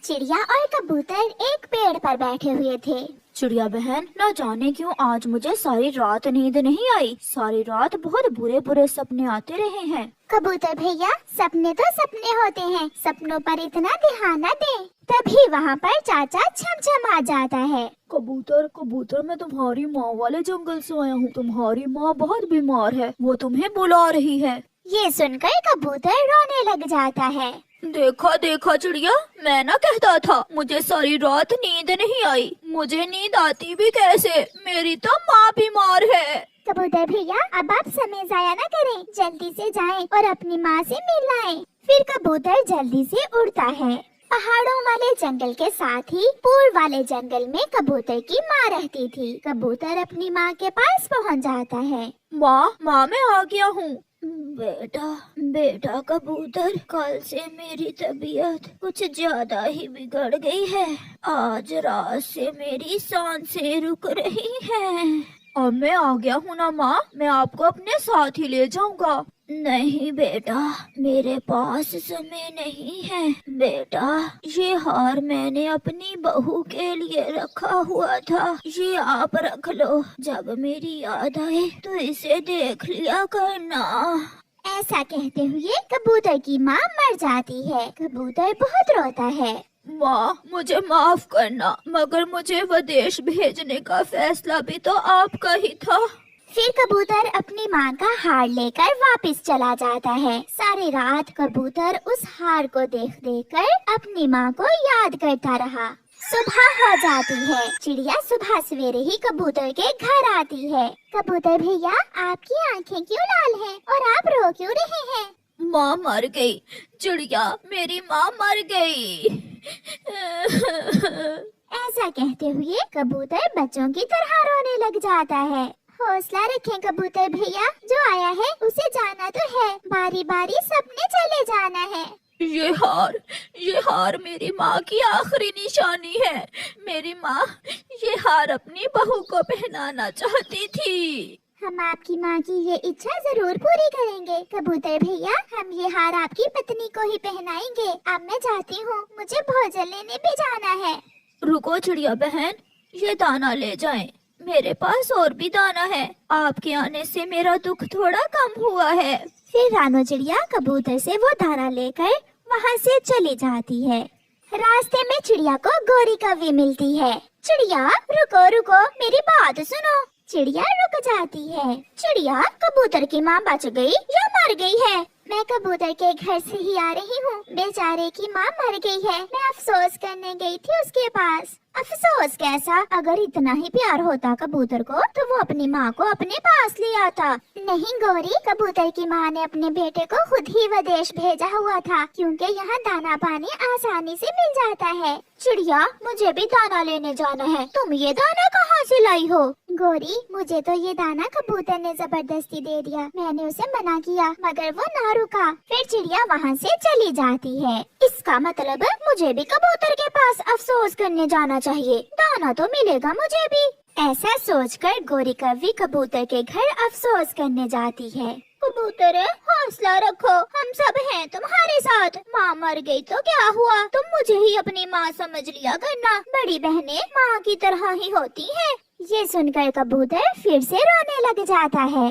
चिड़िया और कबूतर एक पेड़ पर बैठे हुए थे। चिड़िया बहन, न जाने क्यों आज मुझे सारी रात नींद नहीं आई। सारी रात बहुत बुरे बुरे सपने आते रहे हैं। कबूतर भैया, सपने तो सपने होते हैं, सपनों पर इतना ध्यान न दें। तभी वहाँ पर चाचा छमछम आ जाता है। कबूतर कबूतर, मैं तुम्हारी माँ वाले जंगल से आया हूँ। तुम्हारी माँ बहुत बीमार है, वो तुम्हें बुला रही है। ये सुनकर कबूतर रोने लग जाता है। देखा देखा चिड़िया, मैं ना कहता था मुझे सारी रात नींद नहीं आई। मुझे नींद आती भी कैसे, मेरी तो माँ बीमार है। कबूतर भैया, अब आप समय जाया न करें, जल्दी से जाएं और अपनी माँ से मिल आएं। फिर कबूतर जल्दी से उड़ता है। पहाड़ों वाले जंगल के साथ ही पूर्व वाले जंगल में कबूतर की माँ रहती थी। कबूतर अपनी माँ के पास पहुँच जाता है। माँ मैं आ गया हूँ। बेटा बेटा कबूतर, कल से मेरी तबीयत कुछ ज्यादा ही बिगड़ गई है। आज रात से मेरी सांसें रुक रही हैं। अब मैं आ गया हूँ ना माँ, मैं आपको अपने साथ ही ले जाऊंगा। नहीं बेटा, मेरे पास समय नहीं है। बेटा, ये हार मैंने अपनी बहू के लिए रखा हुआ था, ये आप रख लो। जब मेरी याद आए तो इसे देख लिया करना। ऐसा कहते हुए कबूतर की माँ मर जाती है। कबूतर बहुत रोता है। माँ, मुझे माफ करना, मगर मुझे विदेश भेजने का फैसला भी तो आपका ही था। फिर कबूतर अपनी माँ का हार लेकर वापस चला जाता है। सारी रात कबूतर उस हार को देख देख कर अपनी माँ को याद करता रहा। सुबह हो जाती है। चिड़िया सुबह सवेरे ही कबूतर के घर आती है। कबूतर भैया, आपकी आंखें क्यों लाल हैं और आप रो क्यों रहे हैं? माँ मर गई। चिड़िया, मेरी माँ मर गई। ऐसा कहते हुए कबूतर बच्चों की तरह रोने लग जाता है। हौसला रखें कबूतर भैया, जो आया है उसे जाना तो है, बारी बारी सबने चले जाना है। ये हार मेरी माँ की आखिरी निशानी है। मेरी माँ ये हार अपनी बहू को पहनाना चाहती थी। हम आपकी माँ की ये इच्छा जरूर पूरी करेंगे कबूतर भैया। हम ये हार आपकी पत्नी को ही पहनाएंगे। अब मैं जाती हूँ, मुझे भोजन लेने भी जाना है। रुको चिड़िया बहन, ये दाना ले जाएं। मेरे पास और भी दाना है। आपके आने से मेरा दुख थोड़ा कम हुआ है। फिर रानो चिड़िया कबूतर से वो दाना लेकर वहाँ से चली जाती है। रास्ते में चिड़िया को गोरी कौवी मिलती है। चिड़िया, रुको रुको, मेरी बात सुनो। चिड़िया रुक जाती है। चिड़िया, कबूतर की माँ बच गई या मर गई है? मैं कबूतर के घर से ही आ रही हूँ। बेचारे की माँ मर गई है। मैं अफसोस करने गई थी उसके पास। अफसोस कैसा? अगर इतना ही प्यार होता कबूतर को तो वो अपनी माँ को अपने पास ले आता। नहीं गोरी, कबूतर की माँ ने अपने बेटे को खुद ही विदेश भेजा हुआ था, क्योंकि यहाँ दाना पानी आसानी से मिल जाता है। चिड़िया, मुझे भी दाना लेने जाना है। तुम ये दाना कहाँ से लाई हो? गोरी, मुझे तो ये दाना कबूतर ने जबरदस्ती दे दिया। मैंने उसे मना किया मगर वो ना रुका। फिर चिड़िया वहाँ से चली जाती है। इसका मतलब मुझे भी कबूतर के पास अफसोस करने जाना चाहिए। दाना तो मिलेगा मुझे भी। ऐसा सोचकर गोरी कौवी कबूतर के घर अफसोस करने जाती है। कबूतर, हौसला रखो, हम सब हैं तुम्हारे साथ। माँ मर गई तो क्या हुआ, तुम मुझे ही अपनी माँ समझ लिया करना। बड़ी बहनें माँ की तरह ही होती हैं। ये सुनकर कबूतर फिर से रोने लग जाता है।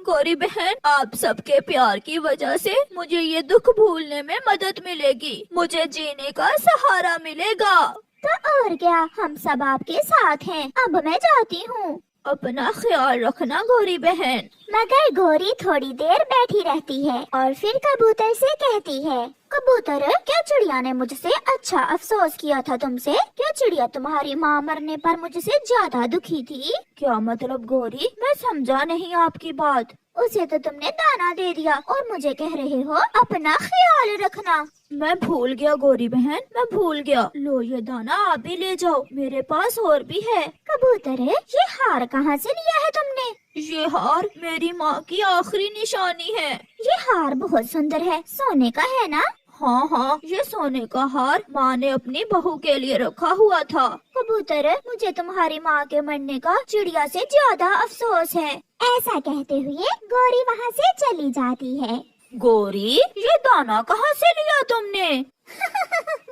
गोरी बहन, आप सबके प्यार की वजह से मुझे ये दुख भूलने में मदद मिलेगी। मुझे जीने का सहारा मिलेगा। तो और क्या, हम सब आपके साथ हैं। अब मैं जाती हूँ। अपना ख्याल रखना गोरी बहन। मगर गोरी थोड़ी देर बैठी रहती है और फिर कबूतर से कहती है, कबूतर, क्या चिड़िया ने मुझसे अच्छा अफसोस किया था तुमसे? क्या चिड़िया तुम्हारी माँ मरने पर मुझसे ज्यादा दुखी थी? क्या मतलब गोरी, मैं समझा नहीं आपकी बात। उसे तो तुमने दाना दे दिया और मुझे कह रहे हो अपना ख्याल रखना। मैं भूल गया गोरी बहन, मैं भूल गया। लो ये दाना आप ही ले जाओ, मेरे पास और भी है। कबूतर, ये हार कहाँ से लिया है तुमने? ये हार मेरी माँ की आखिरी निशानी है। ये हार बहुत सुंदर है, सोने का है ना? हाँ, ये सोने का हार माँ ने अपनी बहू के लिए रखा हुआ था। कबूतर, मुझे तुम्हारी माँ के मरने का चिड़िया से ज्यादा अफसोस है। ऐसा कहते हुए गोरी वहाँ से चली जाती है। गौरी, ये दाना कहाँ से लिया तुमने?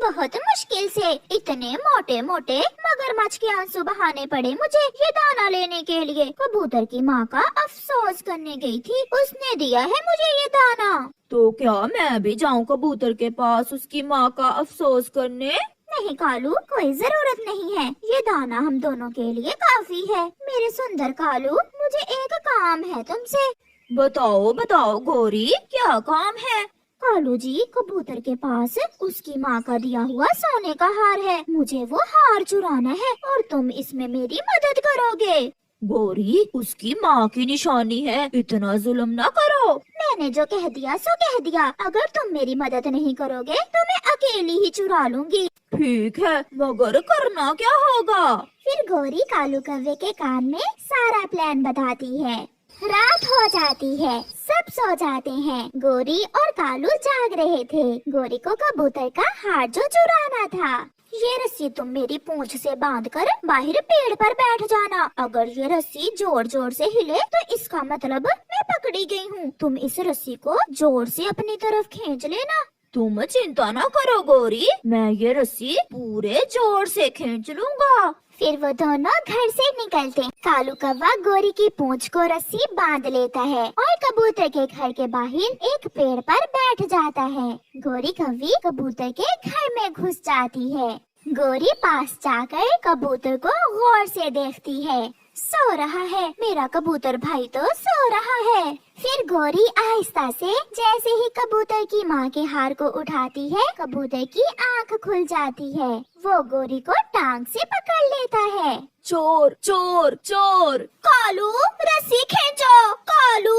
बहुत मुश्किल से। इतने मोटे मोटे मगरमच्छ के आंसू बहाने पड़े मुझे ये दाना लेने के लिए। कबूतर की माँ का अफसोस करने गई थी, उसने दिया है मुझे ये दाना। तो क्या मैं भी जाऊँ कबूतर के पास उसकी माँ का अफसोस करने? नहीं कालू, कोई जरूरत नहीं है, ये दाना हम दोनों के लिए काफी है। मेरे सुंदर कालू, मुझे एक काम है तुमसे। बताओ बताओ गौरी, क्या काम है? कालू जी, कबूतर के पास उसकी माँ का दिया हुआ सोने का हार है, मुझे वो हार चुराना है और तुम इसमें मेरी मदद करोगे। गौरी, उसकी माँ की निशानी है, इतना जुल्म ना करो। मैंने जो कह दिया सो कह दिया, अगर तुम मेरी मदद नहीं करोगे तो मैं अकेली ही चुरा लूंगी। ठीक है, मगर करना क्या होगा? फिर गौरी कालू कौवे के कान में सारा प्लान बताती है। रात हो जाती है, सब सो जाते हैं। गौरी और कालू जाग रहे थे। गौरी को कबूतर का हार जो चुराना था। ये रस्सी तुम मेरी पूंछ से बांधकर बाहर पेड़ पर बैठ जाना। अगर ये रस्सी जोर जोर से हिले तो इसका मतलब मैं पकड़ी गई हूँ। तुम इस रस्सी को जोर से अपनी तरफ खींच लेना। तुम चिंता न करो गौरी, मैं ये रस्सी पूरे जोर से खींच लूंगा। फिर वो दोनों घर से निकलते। कालू कौवा गौरी की पूंछ को रस्सी बांध लेता है और कबूतर के घर के बाहर एक पेड़ पर बैठ जाता है। गौरी कौवी कबूतर के घर में घुस जाती है। गौरी पास जाकर कबूतर को गौर से देखती है। सो रहा है, मेरा कबूतर भाई तो सो रहा है। फिर गौरी आहिस्ता से जैसे ही कबूतर की माँ के हार को उठाती है, कबूतर की आँख खुल जाती है। वो गौरी को टांग से पकड़ लेता है। चोर चोर चोर! कालू, रस्सी खींचो। कालू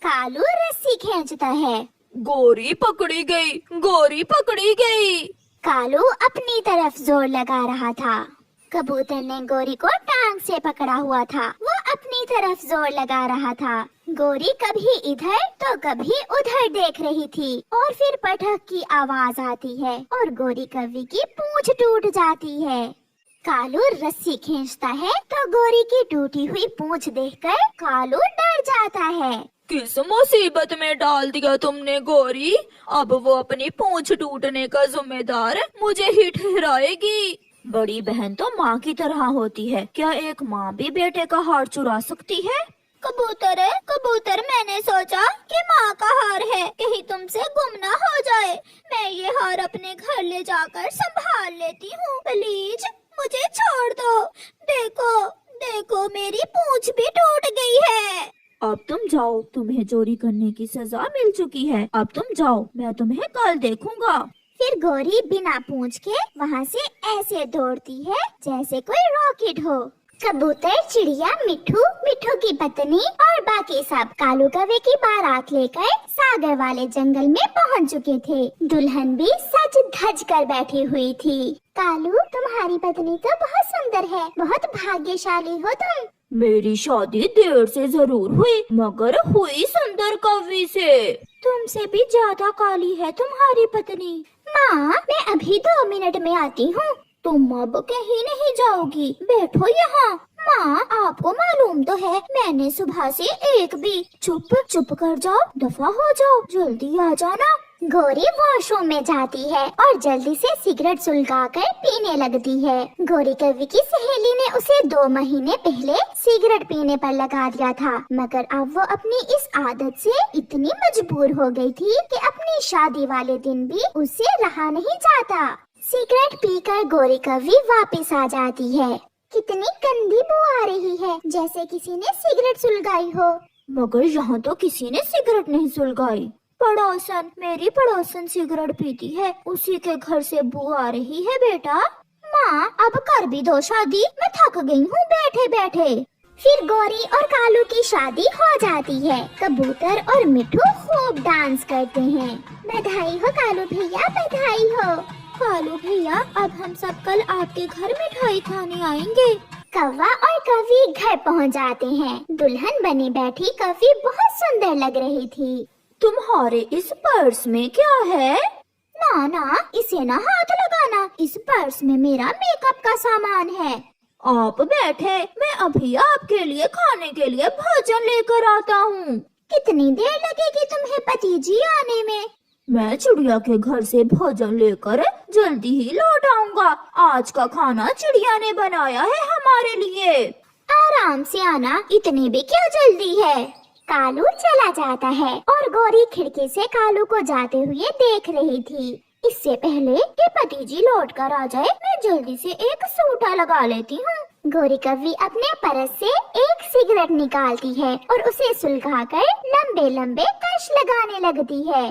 कालू रस्सी खींचता है। गौरी पकड़ी गई, गौरी पकड़ी गई। कालू अपनी तरफ जोर लगा रहा था। कबूतर ने गौरी को टांग से पकड़ा हुआ था। वो अपनी तरफ जोर लगा रहा था। गौरी कभी इधर तो कभी उधर देख रही थी और फिर पटक की आवाज आती है और गौरी कौवी की पूंछ टूट जाती है। कालू रस्सी खींचता है तो गौरी की टूटी हुई पूंछ देखकर कालू डर जाता है। किस मुसीबत में डाल दिया तुमने गौरी? अब वो अपनी पूंछ टूटने का जिम्मेदार मुझे ही ठहराएगी। बड़ी बहन तो माँ की तरह होती है, क्या एक माँ भी बेटे का हार चुरा सकती है? कबूतर, मैंने सोचा कि माँ का हार है, कहीं तुमसे गुम ना हो जाए। मैं ये हार अपने घर ले जाकर संभाल लेती हूँ। प्लीज मुझे छोड़ दो। देखो देखो, मेरी पूंछ भी टूट गई है। अब तुम जाओ, तुम्हें चोरी करने की सजा मिल चुकी है। अब तुम जाओ, मैं तुम्हें कल देखूंगा। फिर गौरी बिना पूंछ के वहाँ से ऐसे दौड़ती है जैसे कोई रॉकेट हो। कबूतर, चिड़िया, मिट्ठू, मिट्ठू की पत्नी और बाकी सब कालू कौवे की बारात लेकर सागर वाले जंगल में पहुँच चुके थे। दुल्हन भी सज धज कर बैठी हुई थी। कालू, तुम्हारी पत्नी तो बहुत सुंदर है, बहुत भाग्यशाली हो तुम। मेरी शादी देर से जरूर हुई, मगर हुई सुंदर कौवी से। तुमसे भी ज्यादा काली है तुम्हारी पत्नी। माँ, मैं अभी 2 मिनट में आती हूँ। तुम अब कहीं नहीं जाओगी, बैठो यहाँ। माँ, आपको मालूम तो है मैंने सुबह से एक भी चुप कर जाओ, दफा हो जाओ, जल्दी आ जाना। गौरी वॉशरूम में जाती है और जल्दी से सिगरेट सुलगाकर पीने लगती है। गौरी कौवी की सहेली ने उसे 2 महीने पहले सिगरेट पीने पर लगा दिया था, मगर अब वो अपनी इस आदत से इतनी मजबूर हो गई थी कि अपनी शादी वाले दिन भी उससे रहा नहीं जाता। सिगरेट पीकर गौरी कौवी वापस आ जाती है। कितनी गंदी बू आ रही है, जैसे किसी ने सिगरेट सुलगाई हो। मगर यहाँ तो किसी ने सिगरेट नहीं सुलगाई। पड़ोसन, मेरी पड़ोसन सिगरेट पीती है, उसी के घर से बू आ रही है। बेटा, माँ अब कर भी दो शादी, मैं थक गई हूँ बैठे बैठे। फिर गौरी और कालू की शादी हो जाती है। कबूतर और मिट्ठू खूब डांस करते हैं। बधाई हो कालू भैया, बधाई हो। कालू भैया, अब हम सब कल आपके घर मिठाई खाने आएंगे। कौवा और कौवी घर पहुँच जाते हैं। दुल्हन बनी बैठी कौवी बहुत सुंदर लग रही थी। तुम्हारे इस पर्स में क्या है? ना, इसे ना हाथ लगाना, इस पर्स में मेरा मेकअप का सामान है। आप बैठे, मैं अभी आपके लिए खाने के लिए भोजन लेकर आता हूँ। कितनी देर लगेगी तुम्हें पतिजी आने में? मैं चिड़िया के घर से भोजन लेकर जल्दी ही लौट आऊंगा। आज का खाना चिड़िया ने बनाया है हमारे लिए। आराम से आना, इतनी भी क्यों जल्दी है? कालू चला जाता है और गौरी खिड़की से कालू को जाते हुए देख रही थी। इससे पहले कि पतिजी लौट कर आ जाए, मैं जल्दी से एक सूटा लगा लेती हूँ। गौरी कव्वी अपने परस से एक सिगरेट निकालती है और उसे सुलगाकर लंबे लंबे कश लगाने लगती है।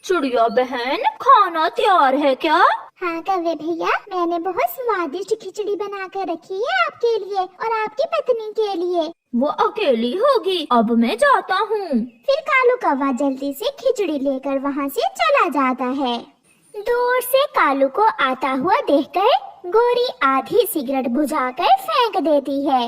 चिड़िया बहन, खाना तैयार है क्या? हाँ कव्वे भैया, मैंने बहुत स्वादिष्ट खिचड़ी बना कर रखी है आपके लिए और आपकी पत्नी के लिए। वो अकेली होगी, अब मैं जाता हूँ। फिर कालू कौवा जल्दी से खिचड़ी लेकर वहाँ से चला जाता है। दूर से कालू को आता हुआ देखकर गौरी आधी सिगरेट बुझाकर फेंक देती है।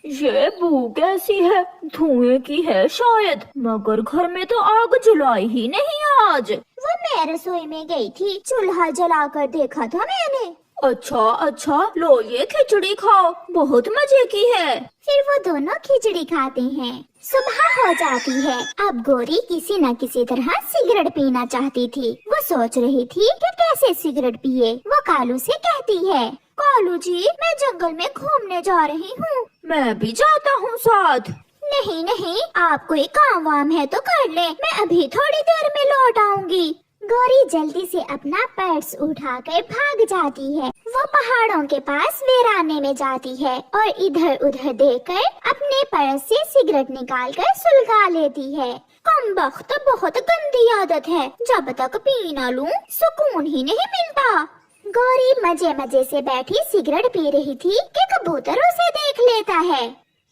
ये बू कैसी है? धुएं की है शायद, मगर घर में तो आग जलाई ही नहीं आज। वो मैं रसोई में गई थी, चूल्हा जलाकर देखा था मैंने। अच्छा, लो ये खिचड़ी खाओ, बहुत मजे की है। फिर वो दोनों खिचड़ी खाते हैं। सुबह हो जाती है। अब गौरी किसी न किसी तरह सिगरेट पीना चाहती थी। वो सोच रही थी कि कैसे सिगरेट पिए। वो कालू से कहती है, कालू जी, मैं जंगल में घूमने जा रही हूँ। मैं भी जाता हूँ साथ। नहीं, आप कोई काम वाम है तो कर ले, मैं अभी थोड़ी देर में लौट आऊंगी। गौरी जल्दी से अपना पर्स उठाकर भाग जाती है। वो पहाड़ों के पास वीराने में जाती है और इधर उधर देखकर अपने पर्स से सिगरेट निकालकर सुलगा लेती है। कमबख्त, बहुत गंदी आदत है, जब तक पी ना लूं सुकून ही नहीं मिलता। गौरी मजे मजे से बैठी सिगरेट पी रही थी कि कबूतर उसे देख लेता है।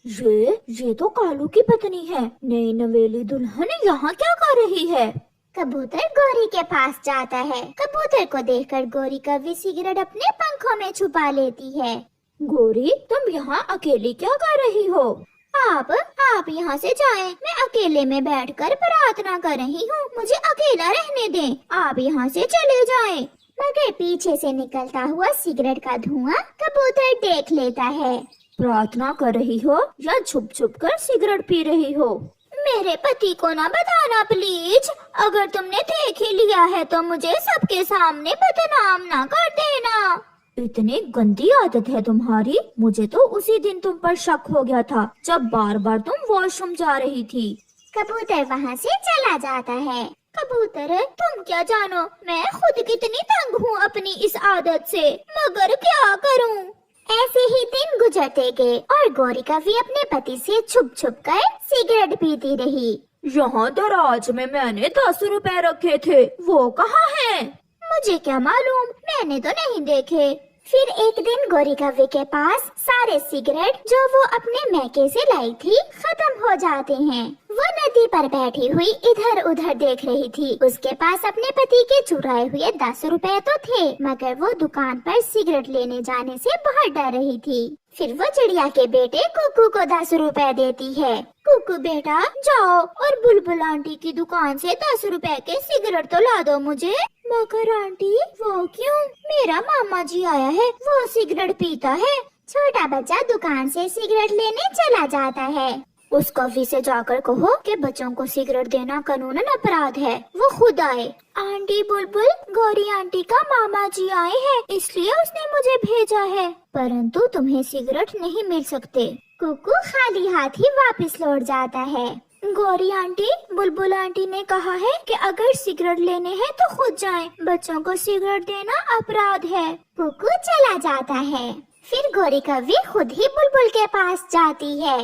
ये तो कालू की पत्नी है। नई नवेली दुल्हन यहाँ क्या कर रही है? कबूतर गौरी के पास जाता है। कबूतर को देखकर गौरी कव्वी सिगरेट अपने पंखों में छुपा लेती है। गौरी, तुम यहाँ अकेली क्या कर रही हो? आप यहाँ से जाएं, मैं अकेले में बैठकर प्रार्थना कर रही हूँ, मुझे अकेला रहने दें। आप यहाँ से चले जाएं। मगर पीछे से निकलता हुआ सिगरेट का धुआं कबूतर देख लेता है। प्रार्थना कर रही हो या छुप छुप कर सिगरेट पी रही हो? मेरे पति को ना बताना प्लीज। अगर तुमने देख ही लिया है तो मुझे सबके सामने बदनाम ना कर देना। इतनी गंदी आदत है तुम्हारी। मुझे तो उसी दिन तुम पर शक हो गया था जब बार बार तुम वॉशरूम जा रही थी। कबूतर वहाँ से चला जाता है। कबूतर, तुम क्या जानो, मैं खुद कितनी तंग हूँ अपनी इस आदत से, मगर क्या करूँ। ऐसे ही दिन गुजरते गए और गौरी कव्वी अपने पति से छुप छुप कर सिगरेट पीती रही। यहाँ दराज में मैंने 10 रुपए रखे थे, वो कहाँ हैं? मुझे क्या मालूम, मैंने तो नहीं देखे। फिर एक दिन गौरी कव्वी के पास सारे सिगरेट जो वो अपने मैके से लाई थी खत्म हो जाते हैं। वो नदी पर बैठी हुई इधर उधर देख रही थी। उसके पास अपने पति के चुराए हुए 10 रुपए तो थे, मगर वो दुकान पर सिगरेट लेने जाने से बहुत डर रही थी। फिर वो चिड़िया के बेटे कुकू को 10 रुपए देती है। कुकू बेटा, जाओ और बुलबुल आंटी की दुकान से 10 रुपए के सिगरेट तो ला दो मुझे। मगर आंटी, वो क्यों? मेरा मामा जी आया है, वो सिगरेट पीता है। छोटा बच्चा दुकान से सिगरेट लेने चला जाता है। उस कॉफी से जाकर कहो कि बच्चों को सिगरेट देना कानूनन अपराध है, वो खुद आए। आंटी बुलबुल, गौरी आंटी का मामा जी आए हैं, इसलिए उसने मुझे भेजा है, परंतु तुम्हें सिगरेट नहीं मिल सकते। कुकू खाली हाथ ही वापस लौट जाता है। गौरी आंटी, बुलबुल आंटी ने कहा है कि अगर सिगरेट लेने हैं तो खुद जाएं, बच्चों को सिगरेट देना अपराध है। कुकू चला जाता है। फिर गौरी कव्वी खुद ही बुलबुल के पास जाती है।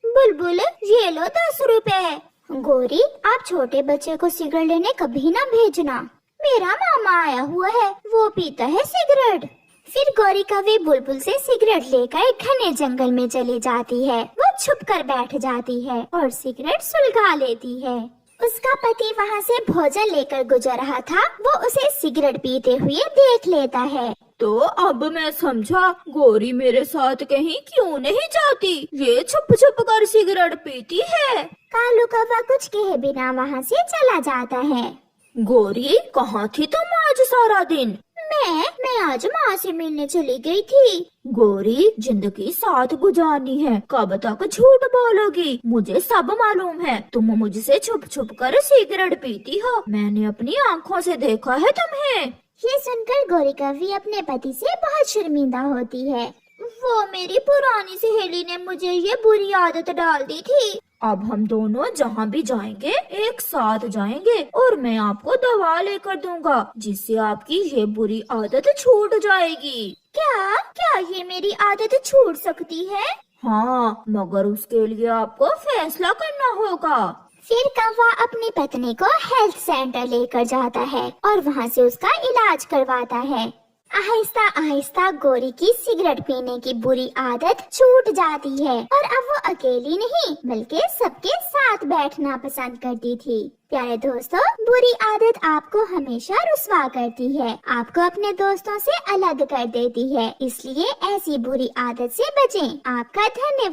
बुलबुल, ये लो 10 रुपए। गौरी, आप छोटे बच्चे को सिगरेट लेने कभी ना भेजना, मेरा मामा आया हुआ है, वो पीता है सिगरेट। फिर गौरी कव्वी बुलबुल से सिगरेट लेकर घने जंगल में चली जाती है। वो छुप कर बैठ जाती है और सिगरेट सुलगा लेती है। उसका पति वहाँ से भोजन लेकर गुजर रहा था, वो उसे सिगरेट पीते हुए देख लेता है। तो अब मैं समझा, गौरी मेरे साथ कहीं क्यों नहीं जाती, ये छुप छुप कर सिगरेट पीती है। कालू कौवा कुछ कहे बिना वहाँ से चला जाता है। गौरी, कहाँ थी तुम आज सारा दिन? मैं आज माँ से मिलने चली गई थी। गौरी, जिंदगी साथ गुजारनी है, कब तक झूठ बोलोगी? मुझे सब मालूम है, तुम मुझसे छुप छुप कर सिगरेट पीती हो, मैंने अपनी आँखों से देखा है तुम्हें। ये सुनकर गौरी कव्वी अपने पति से बहुत शर्मिंदा होती है। वो मेरी पुरानी सहेली ने मुझे ये बुरी आदत डाल दी थी। अब हम दोनों जहाँ भी जाएंगे एक साथ जाएंगे और मैं आपको दवा लेकर दूंगा जिससे आपकी ये बुरी आदत छूट जाएगी। क्या क्या ये मेरी आदत छूट सकती है? हाँ, मगर उसके लिए आपको फैसला करना होगा। फिर कौवा अपनी पत्नी को हेल्थ सेंटर लेकर जाता है और वहाँ से उसका इलाज करवाता है। आहिस्ता आहिस्ता गौरी की सिगरेट पीने की बुरी आदत छूट जाती है और अब वो अकेली नहीं बल्कि सबके साथ बैठना पसंद करती थी। प्यारे दोस्तों, बुरी आदत आपको हमेशा रुस्वा करती है, आपको अपने दोस्तों से अलग कर देती है, इसलिए ऐसी बुरी आदत से बचें। आपका धन्यवाद।